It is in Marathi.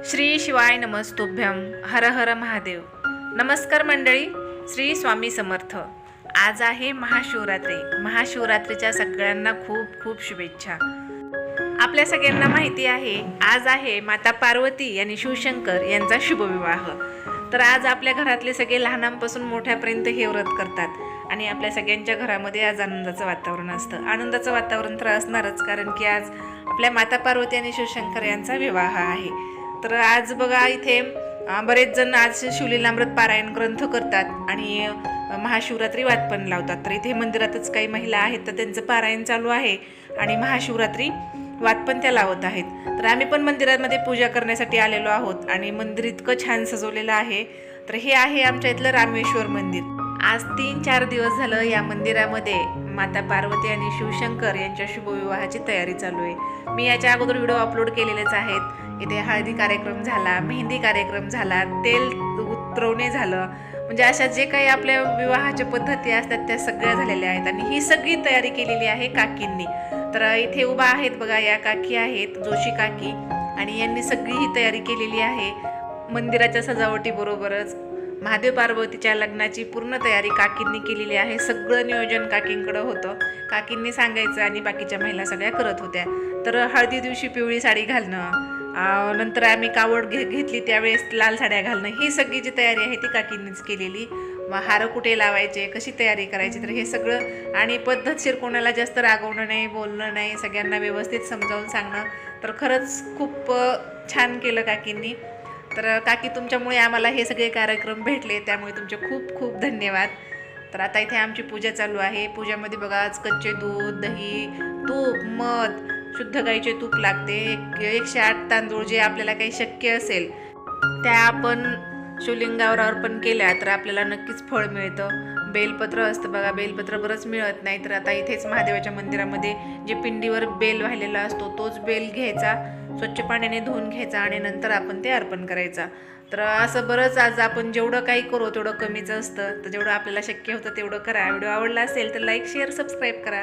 श्री शिवाय नमस्तुभ्यं. हर हर महादेव. नमस्कार मंडळी. श्री स्वामी समर्थ. आज आहे महाशिवरात्री. महाशिवरात्रीच्या सगळ्यांना खूप खूप शुभेच्छा. आपल्या सगळ्यांना माहिती आहे आज आहे माता पार्वती आणि शिवशंकर यांचा शुभविवाह. तर आज आपल्या घरातले सगळे लहानांपासून मोठ्यापर्यंत हे व्रत करतात आणि आपल्या सगळ्यांच्या घरामध्ये आज आनंदाचं वातावरण असतं. आनंदाचं वातावरण तर असणारच, कारण की आज आपल्या माता पार्वती आणि शिवशंकर यांचा विवाह आहे. तर आज बघा इथे बरेच जण आज शिवलीलामृत पारायण ग्रंथ करतात आणि महाशिवरात्री वात पण लावतात. तर इथे मंदिरातच काही महिला आहेत तर त्यांचं पारायण चालू आहे आणि महाशिवरात्री वात पण त्या लावत आहेत. तर आम्ही पण मंदिरामध्ये पूजा करण्यासाठी आलेलो आहोत आणि मंदिर इतकं छान सजवलेलं आहे. तर हे आहे आमच्या इथलं रामेश्वर मंदिर. आज 3-4 दिवस झालं या मंदिरामध्ये माता पार्वती आणि शिवशंकर यांच्या शुभविवाहाची तयारी चालू आहे. मी याच्या अगोदर व्हिडिओ अपलोड केलेलेच आहेत. इथे हळदी कार्यक्रम झाला, मेहंदी कार्यक्रम झाला, तेल उतरवणे झालं, म्हणजे अशा जे काही आपल्या विवाहाच्या पद्धती असतात त्या सगळ्या झालेल्या आहेत आणि ही सगळी तयारी केलेली आहे काकींनी. तर इथे उभा आहेत बघा, या काकी आहेत जोशी काकी आणि यांनी सगळी ही तयारी केलेली आहे. मंदिराच्या सजावटीबरोबरच महादेव पार्वतीच्या लग्नाची पूर्ण तयारी काकींनी केलेली आहे. सगळं नियोजन काकींकडं होतं. काकींनी सांगायचं आणि बाकीच्या महिला सगळ्या करत होत्या. तर हळदी दिवशी पिवळी साडी घालणं, नंतर आम्ही कावड घेतली त्यावेळेस लाल साड्या घालणं, ही सगळी जी तयारी आहे ती काकींनीच केलेली. मग हार कुठे लावायचे, कशी तयारी करायची, तर हे सगळं आणि पद्धतशीर, कोणाला जास्त रागवणं नाही, बोलणं नाही, सगळ्यांना व्यवस्थित समजावून सांगणं. तर खरंच खूप छान केलं काकींनी. तर काकी तुमच्यामुळे आम्हाला हे सगळे कार्यक्रम भेटले, त्यामुळे तुमचे खूप खूप धन्यवाद. तर आता इथे आमची पूजा चालू आहे. पूजामध्ये बघा आज कच्चे दूध, दही, तूप, मध, शुद्ध गाईचे तूप लागते, 108 तांदूळ, जे आपल्याला काही शक्य असेल त्या आपण शिवलिंगावर अर्पण केल्या तर आपल्याला नक्कीच फळ मिळतं. बेलपत्र असतं बघा, बेलपत्र बरंच मिळत नाही. तर आता इथेच महादेवाच्या मंदिरामध्ये जे पिंडीवर बेल वाहिलेला असतो तोच बेल घ्यायचा, स्वच्छ पाण्याने धुवून घ्यायचा आणि नंतर आपण ते अर्पण करायचा. तर असं बरंच आज आपण जेवढं काही करू तेवढं कमीच असतं. तर जेवढं आपल्याला शक्य होतं तेवढं करा. व्हिडिओ आवडला असेल तर लाईक, शेअर, सबस्क्राईब करा.